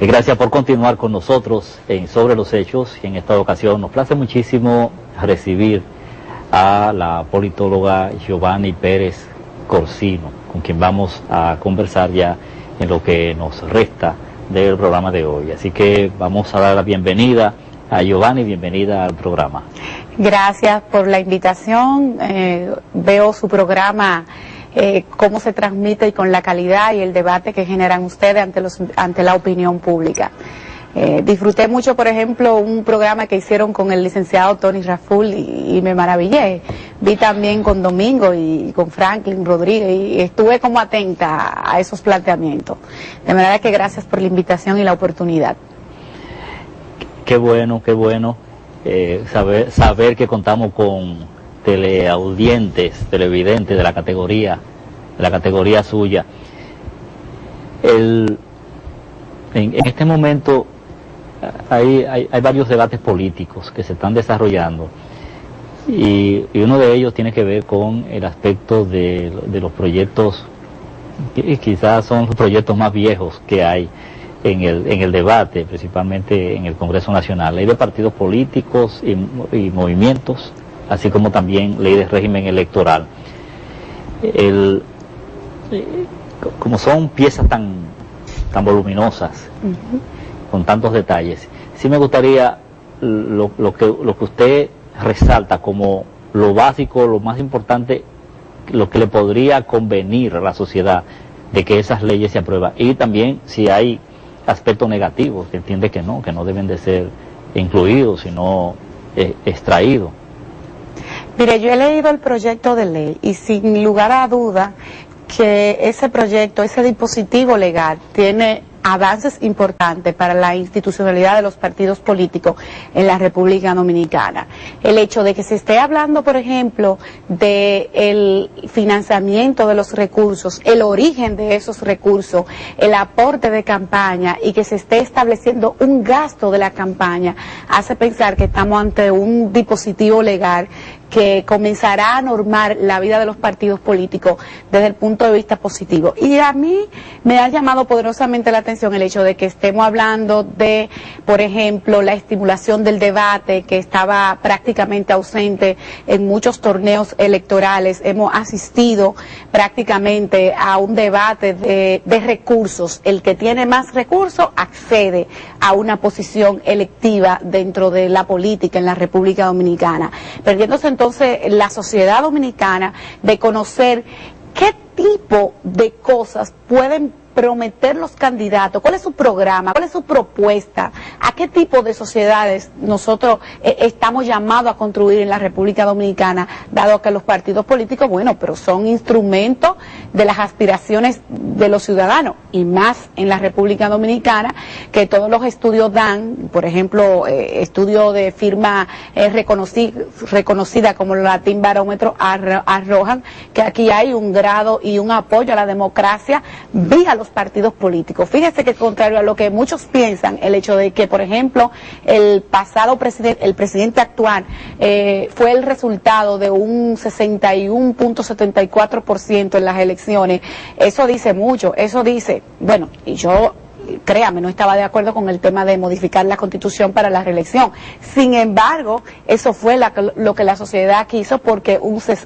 Gracias por continuar con nosotros en Sobre los Hechos, y en esta ocasión nos place muchísimo recibir a la politóloga Giovanny Pérez Corsino, con quien vamos a conversar ya en lo que nos resta del programa de hoy. Así que vamos a dar la bienvenida a Giovanny, bienvenida al programa. Gracias por la invitación. Veo su programa, cómo se transmite y con la calidad y el debate que generan ustedes ante la opinión pública. Disfruté mucho, por ejemplo, un programa que hicieron con el licenciado Tony Raful y me maravillé. Vi también con Domingo y con Franklin Rodríguez y estuve como atenta a esos planteamientos. De manera que gracias por la invitación y la oportunidad. Qué bueno, saber que contamos con televidentes de la categoría suya. En este momento hay varios debates políticos que se están desarrollando y uno de ellos tiene que ver con el aspecto de los proyectos, que quizás son los proyectos más viejos que hay en el debate, principalmente en el Congreso Nacional. Ley de partidos políticos y movimientos, así como también ley de régimen electoral. Como son piezas tan voluminosas, con tantos detalles, sí me gustaría lo que usted resalta como lo básico, lo más importante, lo que le podría convenir a la sociedad de que esas leyes se aprueban, y también si hay aspectos negativos que entiende que no deben de ser incluidos, sino extraídos. Mire, yo he leído el proyecto de ley y sin lugar a duda que ese proyecto, ese dispositivo legal tiene avances importantes para la institucionalidad de los partidos políticos en la República Dominicana. El hecho de que se esté hablando, por ejemplo, del financiamiento de los recursos, el origen de esos recursos, el aporte de campaña y que se esté estableciendo un gasto de la campaña, hace pensar que estamos ante un dispositivo legal que comenzará a normar la vida de los partidos políticos desde el punto de vista positivo. Y a mí me ha llamado poderosamente la atención el hecho de que estemos hablando de, por ejemplo, la estimulación del debate, que estaba prácticamente ausente en muchos torneos electorales. Hemos asistido prácticamente a un debate de recursos. El que tiene más recursos accede a una posición electiva dentro de la política en la República Dominicana, perdiéndose entonces la sociedad dominicana de conocer qué tipo de cosas pueden prometer los candidatos, cuál es su programa, cuál es su propuesta, a qué tipo de sociedades nosotros estamos llamados a construir en la República Dominicana, dado que los partidos políticos, bueno, pero son instrumentos de las aspiraciones de los ciudadanos, y más en la República Dominicana, que todos los estudios dan, por ejemplo, estudios de firma reconocida como el Latin Barómetro arrojan que aquí hay un grado y un apoyo a la democracia vía los partidos políticos. Fíjese que contrario a lo que muchos piensan, el hecho de que, por ejemplo, el presidente actual fue el resultado de un 61.74% en las elecciones, eso dice mucho, eso dice, bueno, y yo, créame, no estaba de acuerdo con el tema de modificar la Constitución para la reelección. Sin embargo, eso fue lo que la sociedad quiso, porque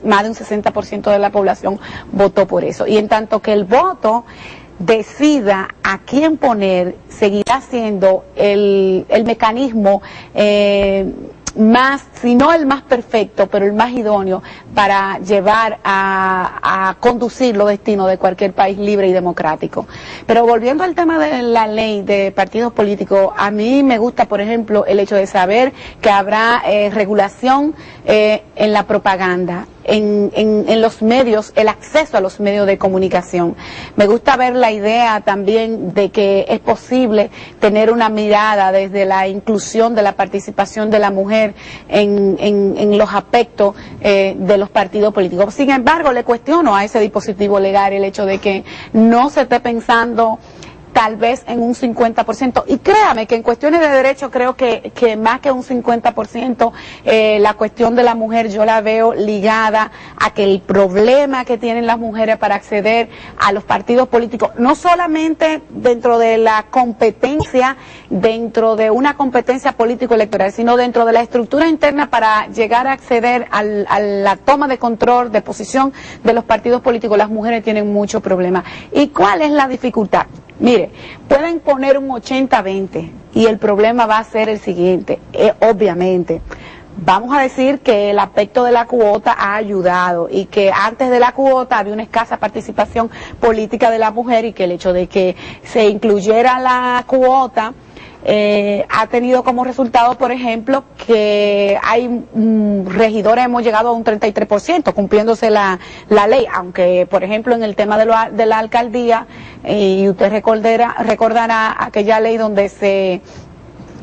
más de un 60% de la población votó por eso. Y en tanto que el voto decida a quién poner, seguirá siendo el mecanismo más, si no el más perfecto, pero el más idóneo para llevar a conducir los destinos de cualquier país libre y democrático. Pero volviendo al tema de la ley de partidos políticos, a mí me gusta, por ejemplo, el hecho de saber que habrá regulación en la propaganda, en los medios, el acceso a los medios de comunicación. Me gusta ver la idea también de que es posible tener una mirada desde la inclusión de la participación de la mujer en los aspectos de los partidos políticos. Sin embargo, le cuestiono a ese dispositivo legal el hecho de que no se esté pensando tal vez en un 50%. Y créame que en cuestiones de derecho creo que más que un 50%, la cuestión de la mujer yo la veo ligada a que el problema que tienen las mujeres para acceder a los partidos políticos, no solamente dentro de la competencia, dentro de una competencia político-electoral, sino dentro de la estructura interna para llegar a acceder a la toma de control, de posición de los partidos políticos, las mujeres tienen muchos problemas. ¿Y cuál es la dificultad? Mire, pueden poner un 80-20 y el problema va a ser el siguiente, obviamente. Vamos a decir que el aspecto de la cuota ha ayudado y que antes de la cuota había una escasa participación política de la mujer y que el hecho de que se incluyera la cuota ha tenido como resultado, por ejemplo, que hay regidores, hemos llegado a un 33%, cumpliéndose la ley, aunque, por ejemplo, en el tema de la alcaldía, y usted recordará aquella ley donde se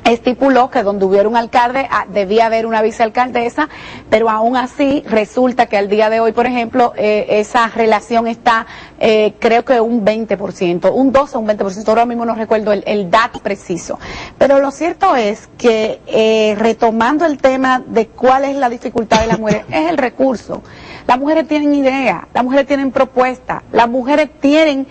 estipuló que donde hubiera un alcalde debía haber una vicealcaldesa, pero aún así resulta que al día de hoy, por ejemplo, esa relación está creo que un 20%, un 12 o un 20%, ahora mismo no recuerdo el dato preciso. Pero lo cierto es que retomando el tema de cuál es la dificultad de las mujeres, es el recurso. Las mujeres tienen ideas, las mujeres tienen propuestas, las mujeres tienen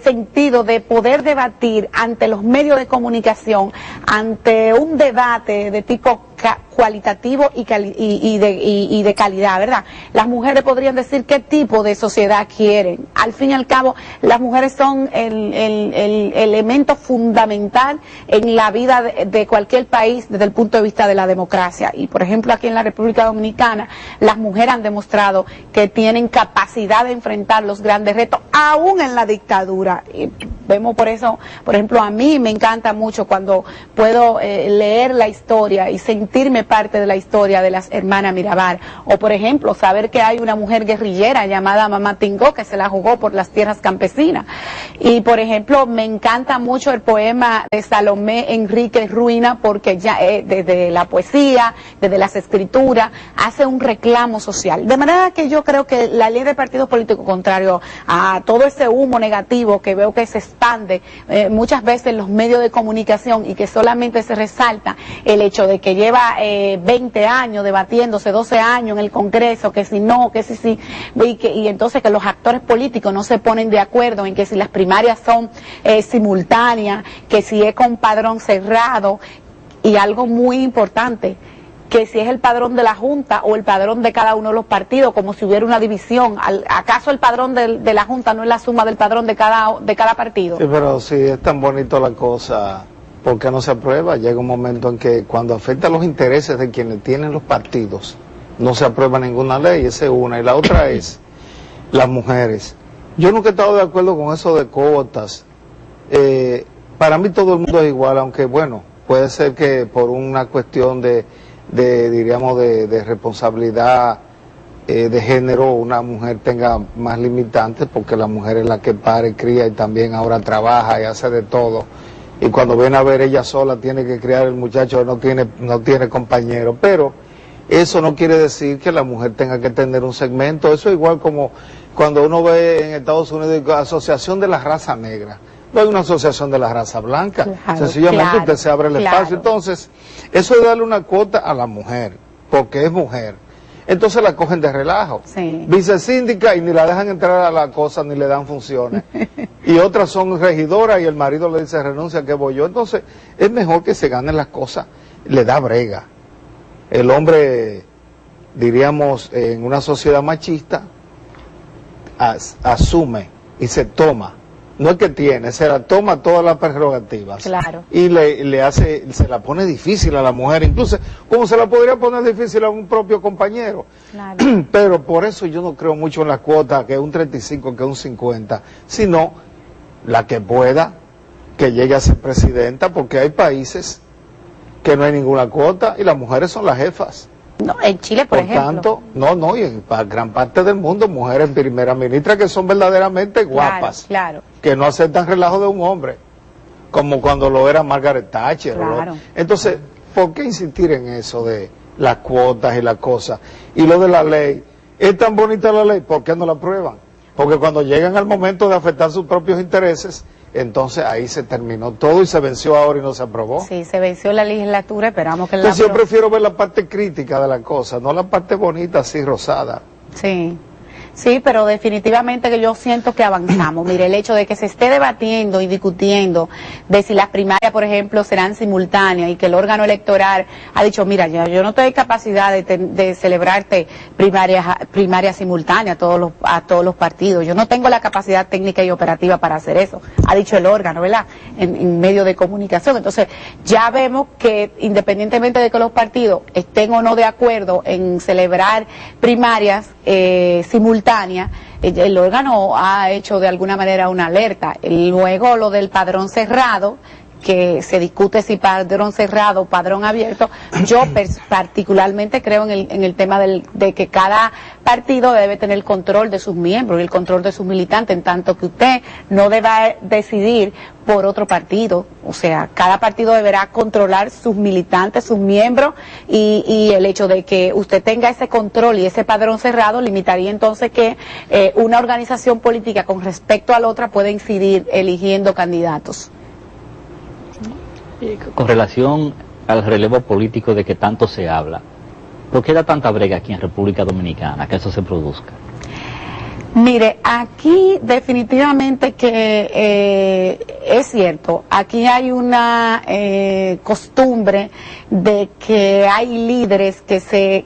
sentido de poder debatir ante los medios de comunicación, ante un debate de tipo cualitativo y de calidad, ¿verdad? Las mujeres podrían decir qué tipo de sociedad quieren. Al fin y al cabo, las mujeres son el elemento fundamental en la vida de cualquier país desde el punto de vista de la democracia. Y, por ejemplo, aquí en la República Dominicana, las mujeres han demostrado que tienen capacidad de enfrentar los grandes retos, aún en la dictadura. Y vemos por eso, por ejemplo, a mí me encanta mucho cuando puedo leer la historia y sentirme parte de la historia de las hermanas Mirabal, o por ejemplo saber que hay una mujer guerrillera llamada Mamá Tingó que se la jugó por las tierras campesinas. Y por ejemplo me encanta mucho el poema de Salomé Enrique Ruina, porque ya desde la poesía, desde las escrituras, hace un reclamo social, de manera que yo creo que la ley de partidos políticos, contrario a todo ese humo negativo que veo que se expande muchas veces en los medios de comunicación y que solamente se resalta el hecho de que lleva 20 años debatiéndose, 12 años en el Congreso, que si no, que si sí, y entonces que los actores políticos no se ponen de acuerdo en que si las primarias son simultáneas, que si es con padrón cerrado, y algo muy importante, que si es el padrón de la Junta o el padrón de cada uno de los partidos, como si hubiera una división. ¿Acaso el padrón de la Junta no es la suma del padrón de cada partido? Sí, pero si es tan bonito la cosa, ¿por qué no se aprueba? Llega un momento en que cuando afecta los intereses de quienes tienen los partidos, no se aprueba ninguna ley. Esa es una. Y la otra es las mujeres. Yo nunca he estado de acuerdo con eso de cuotas. Para mí todo el mundo es igual, aunque bueno, puede ser que por una cuestión diríamos, de responsabilidad de género, una mujer tenga más limitantes, porque la mujer es la que pare, cría y también ahora trabaja y hace de todo. Y cuando viene a ver, ella sola tiene que criar el muchacho, no tiene compañero. Pero eso no quiere decir que la mujer tenga que tener un segmento. Eso es igual como cuando uno ve en Estados Unidos la Asociación de la Raza Negra. No hay una asociación de la raza blanca. Claro, sencillamente usted se abre el espacio. Entonces, eso es darle una cuota a la mujer, porque es mujer. Entonces la cogen de relajo. Sí. Vicesíndica y ni la dejan entrar a la cosa ni le dan funciones. Y otras son regidoras y el marido le dice renuncia que voy yo. Entonces, es mejor que se ganen las cosas. Le da brega. El hombre, diríamos, en una sociedad machista, asume y se toma. No es que tiene, se la toma todas las prerrogativas. Claro. Y se la pone difícil a la mujer, incluso como se la podría poner difícil a un propio compañero. Claro. Pero por eso yo no creo mucho en la cuota, que es un 35, que es un 50, sino la que pueda, que llegue a ser presidenta, porque hay países que no hay ninguna cuota y las mujeres son las jefas. No, en Chile, por ejemplo. Tanto, y en gran parte del mundo, mujeres primera ministra que son verdaderamente guapas. Claro. Que no aceptan relajo de un hombre, como cuando lo era Margaret Thatcher. Claro. Entonces, ¿por qué insistir en eso de las cuotas y las cosas? Y lo de la ley, es tan bonita la ley, ¿por qué no la aprueban? Porque cuando llegan al momento de afectar sus propios intereses, entonces ahí se terminó todo y se venció ahora y no se aprobó. Sí, se venció la legislatura, esperamos que Entonces yo prefiero ver la parte crítica de la cosa, no la parte bonita así rosada. Sí. Sí, pero definitivamente que yo siento que avanzamos. Mire, el hecho de que se esté debatiendo y discutiendo de si las primarias, por ejemplo, serán simultáneas y que el órgano electoral ha dicho, mira, yo no tengo capacidad de celebrarte primarias simultáneas a todos los partidos. Yo no tengo la capacidad técnica y operativa para hacer eso. Ha dicho el órgano, ¿verdad? En medio de comunicación. Entonces, ya vemos que independientemente de que los partidos estén o no de acuerdo en celebrar primarias simultáneas, el órgano ha hecho de alguna manera una alerta. Luego lo del padrón cerrado, que se discute si padrón cerrado o padrón abierto, yo particularmente creo en el tema de que cada partido debe tener el control de sus miembros y el control de sus militantes, en tanto que usted no deba decidir por otro partido. O sea, cada partido deberá controlar sus militantes, sus miembros, y el hecho de que usted tenga ese control y ese padrón cerrado limitaría entonces que una organización política con respecto a la otra pueda incidir eligiendo candidatos. Con relación al relevo político de que tanto se habla, ¿por qué da tanta brega aquí en República Dominicana que eso se produzca? Mire, aquí definitivamente que es cierto, aquí hay una costumbre de que hay líderes que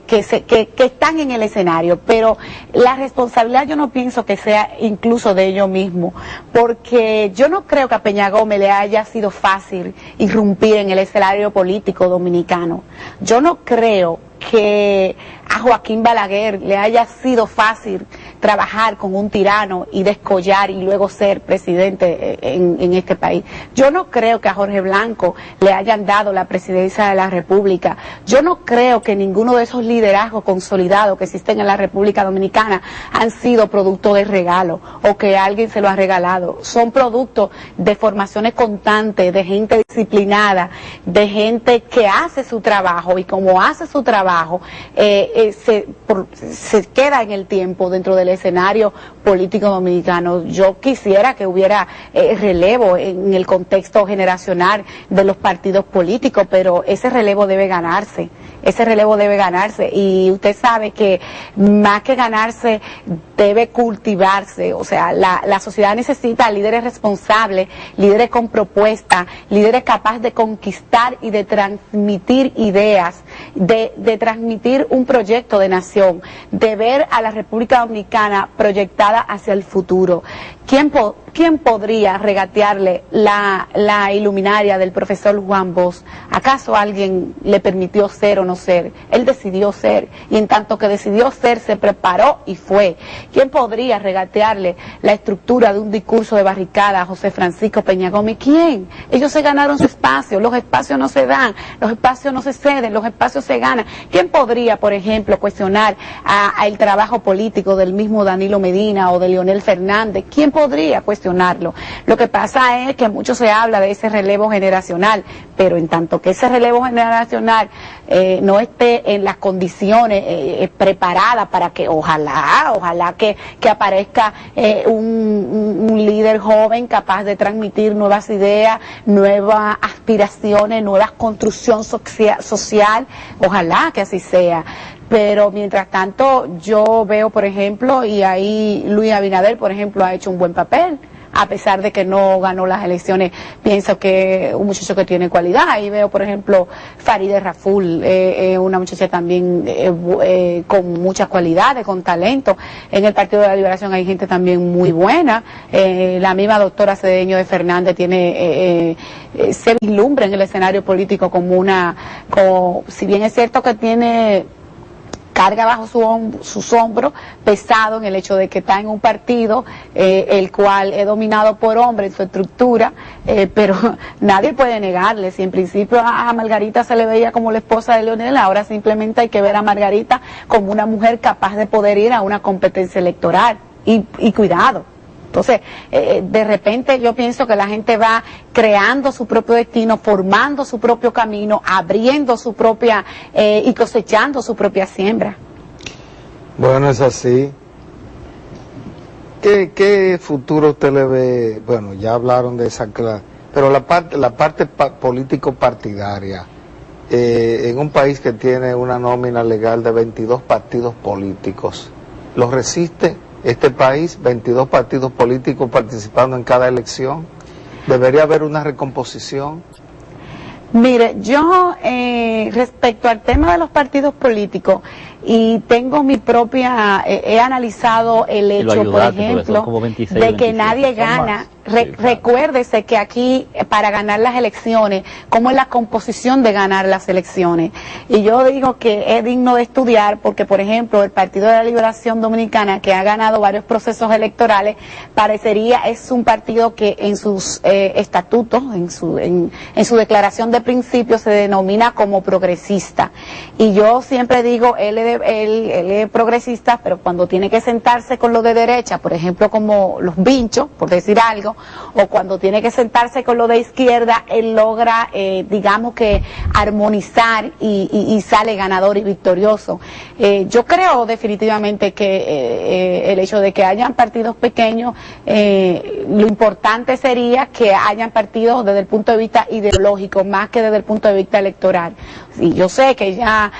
están en el escenario, pero la responsabilidad yo no pienso que sea incluso de ellos mismos, porque yo no creo que a Peña Gómez le haya sido fácil irrumpir en el escenario político dominicano. Yo no creo que a Joaquín Balaguer le haya sido fácil trabajar con un tirano y descollar y luego ser presidente en este país. Yo no creo que a Jorge Blanco le hayan dado la presidencia de la República. Yo no creo que ninguno de esos liderazgos consolidados que existen en la República Dominicana han sido producto de regalo o que alguien se lo ha regalado. Son producto de formaciones constantes, de gente disciplinada, de gente que hace su trabajo, y como hace su trabajo, se queda en el tiempo dentro del escenario político dominicano. Yo quisiera que hubiera relevo en el contexto generacional de los partidos políticos, pero ese relevo debe ganarse. Ese relevo debe ganarse, y usted sabe que más que ganarse debe cultivarse. O sea, la sociedad necesita líderes responsables, líderes con propuestas, líderes capaces de conquistar y de transmitir ideas, de transmitir un proyecto de nación, de ver a la República Dominicana proyectada hacia el futuro. ¿Quién podría regatearle la iluminaria del profesor Juan Bosch? ¿Acaso alguien le permitió ser o no ser? Él decidió ser, y en tanto que decidió ser, se preparó y fue. ¿Quién podría regatearle la estructura de un discurso de barricada a José Francisco Peña Gómez? ¿Quién? Ellos se ganaron su espacio. Los espacios no se dan, los espacios no se ceden, los espacios se ganan. ¿Quién podría, por ejemplo, cuestionar el trabajo político del mismo Danilo Medina o de Leonel Fernández? ¿Quién podría cuestionarlo? Lo que pasa es que mucho se habla de ese relevo generacional, pero en tanto que ese relevo generacional no esté en las condiciones preparadas para que ojalá que aparezca un líder joven capaz de transmitir nuevas ideas, nuevas aspiraciones, nuevas construcción social, ojalá que así sea. Pero mientras tanto yo veo, por ejemplo, y ahí Luis Abinader, por ejemplo, ha hecho un buen papel, a pesar de que no ganó las elecciones. Pienso que un muchacho que tiene cualidad. Ahí veo, por ejemplo, Farideh Raful, una muchacha también con muchas cualidades, con talento. En el Partido de la Liberación hay gente también muy buena. La misma doctora Cedeño de Fernández tiene se vislumbra en el escenario político como si bien es cierto que tiene carga bajo sus hombros pesado en el hecho de que está en un partido el cual es dominado por hombres en su estructura, pero nadie puede negarle. Si en principio a Margarita se le veía como la esposa de Leonel, ahora simplemente hay que ver a Margarita como una mujer capaz de poder ir a una competencia electoral, y cuidado. Entonces, de repente yo pienso que la gente va creando su propio destino, formando su propio camino, abriendo su propia y cosechando su propia siembra. Bueno, es así. ¿Qué futuro usted le ve? Bueno, ya hablaron de esa clase, pero la parte político partidaria, en un país que tiene una nómina legal de 22 partidos políticos, ¿lo resiste este país? 22 partidos políticos participando en cada elección. ¿Debería haber una recomposición? Mire, yo respecto al tema de los partidos políticos, y tengo mi propia, he analizado el hecho, por ejemplo, de que nadie gana. Recuérdese que aquí, para ganar las elecciones, ¿cómo es la composición de ganar las elecciones? Y yo digo que es digno de estudiar porque, por ejemplo, el Partido de la Liberación Dominicana, que ha ganado varios procesos electorales, es un partido que en sus estatutos, en su declaración de principios, se denomina como progresista. Y yo siempre digo, él es progresista, pero cuando tiene que sentarse con lo de derecha, por ejemplo, como los vinchos, por decir algo, o cuando tiene que sentarse con lo de izquierda, él logra, digamos que, armonizar y sale ganador y victorioso. Yo creo definitivamente que el hecho de que hayan partidos pequeños, lo importante sería que hayan partidos desde el punto de vista ideológico, más que desde el punto de vista electoral. Y yo sé que ya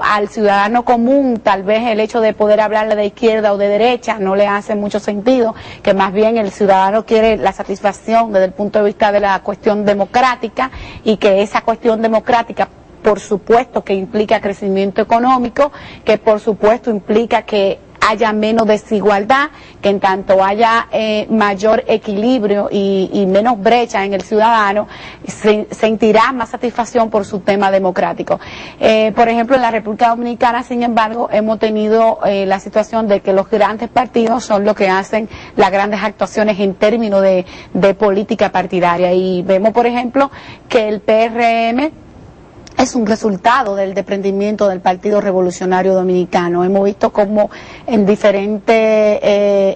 al ciudadano común, tal vez el hecho de poder hablarle de izquierda o de derecha no le hace mucho sentido, que más bien el ciudadano quiere la satisfacción desde el punto de vista de la cuestión democrática, y que esa cuestión democrática, por supuesto, que implica crecimiento económico, que por supuesto implica que haya menos desigualdad, que en tanto haya mayor equilibrio y menos brecha en el ciudadano, sentirá más satisfacción por su tema democrático. Por ejemplo, en la República Dominicana, sin embargo, hemos tenido la situación de que los grandes partidos son los que hacen las grandes actuaciones en términos de política partidaria, y vemos, por ejemplo, que el PRM es un resultado del desprendimiento del Partido Revolucionario Dominicano. Hemos visto como en diferentes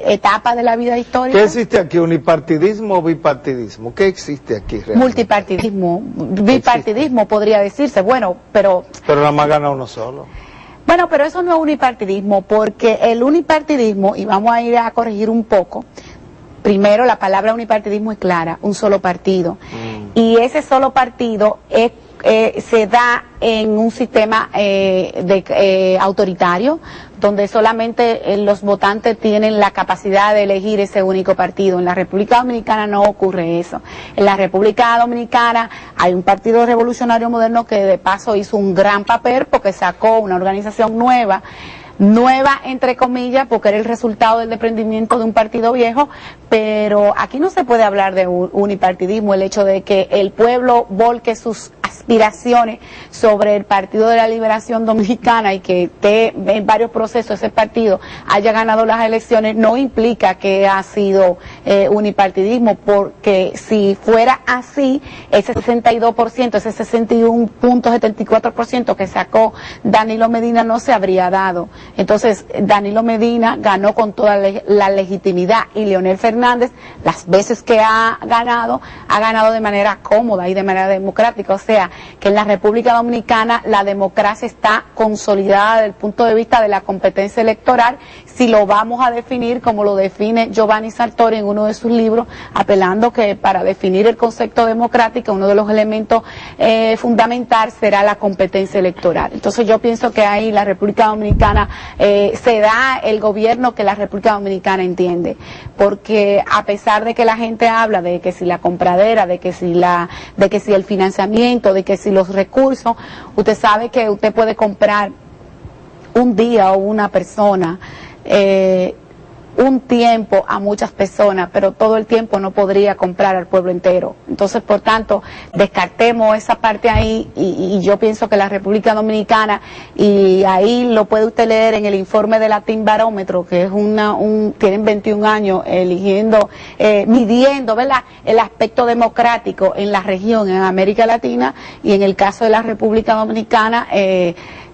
etapas de la vida histórica. ¿Qué existe aquí? ¿Unipartidismo o bipartidismo? ¿Qué existe aquí realmente? Multipartidismo, bipartidismo podría decirse, bueno, pero... Pero nada más gana uno solo. Bueno, pero eso no es unipartidismo, porque el unipartidismo, y vamos a ir a corregir un poco, primero la palabra unipartidismo es clara, un solo partido. Y ese solo partido se da en un sistema autoritario, donde solamente los votantes tienen la capacidad de elegir ese único partido. En la República Dominicana no ocurre eso. En la República Dominicana hay un Partido Revolucionario Moderno que de paso hizo un gran papel porque sacó una organización nueva entre comillas, porque era el resultado del desprendimiento de un partido viejo, pero aquí no se puede hablar de unipartidismo, el hecho de que el pueblo volque sus aspiraciones sobre el Partido de la Liberación Dominicana y que en varios procesos ese partido haya ganado las elecciones, no implica que ha sido unipartidismo, porque si fuera así, ese 62%, ese 61.74% que sacó Danilo Medina no se habría dado. Entonces, Danilo Medina ganó con toda la legitimidad, y Leonel Fernández, las veces que ha ganado de manera cómoda y de manera democrática. O sea, que en la República Dominicana la democracia está consolidada desde el punto de vista de la competencia electoral, si lo vamos a definir como lo define Giovanni Sartori en uno de sus libros, apelando que para definir el concepto democrático uno de los elementos fundamentales será la competencia electoral. Entonces yo pienso que ahí la República Dominicana se da el gobierno que la República Dominicana entiende, porque a pesar de que la gente habla de que si la compradera, de que si el financiamiento, de que si los recursos, usted sabe que usted puede comprar un día o una persona, un tiempo a muchas personas, pero todo el tiempo no podría comprar al pueblo entero. Entonces, por tanto, descartemos esa parte ahí, y yo pienso que la República Dominicana, y ahí lo puede usted leer en el informe de Latin Barómetro, que es tienen 21 años midiendo, ¿verdad?, el aspecto democrático en la región, en América Latina, y en el caso de la República Dominicana,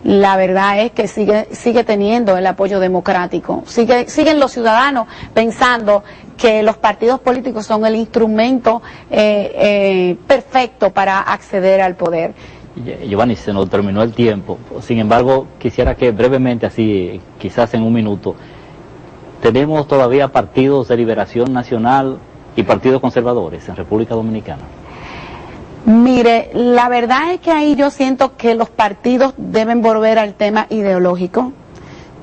la verdad es que sigue teniendo el apoyo democrático. Siguen los ciudadanos pensando que los partidos políticos son el instrumento perfecto para acceder al poder. Giovanni, se nos terminó el tiempo. Sin embargo, quisiera que brevemente, así, quizás en un minuto, ¿tenemos todavía partidos de Liberación Nacional y partidos conservadores en República Dominicana? Mire, la verdad es que ahí yo siento que los partidos deben volver al tema ideológico.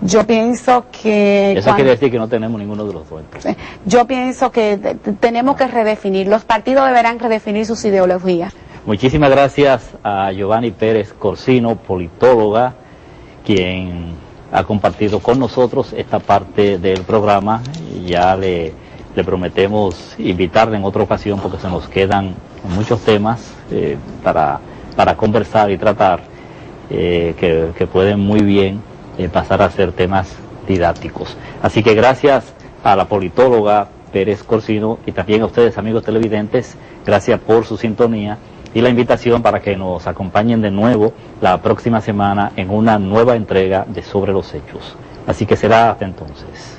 Yo pienso que... Eso quiere decir que no tenemos ninguno de los dos. Yo pienso que tenemos que redefinir, los partidos deberán redefinir sus ideologías. Muchísimas gracias a Giovanni Pérez Corsino, politóloga, quien ha compartido con nosotros esta parte del programa. Ya le prometemos invitarle en otra ocasión porque se nos quedan muchos temas para conversar y tratar que pueden muy bien pasar a ser temas didácticos. Así que gracias a la politóloga Pérez Corsino y también a ustedes, amigos televidentes, gracias por su sintonía y la invitación para que nos acompañen de nuevo la próxima semana en una nueva entrega de Sobre los Hechos. Así que será hasta entonces.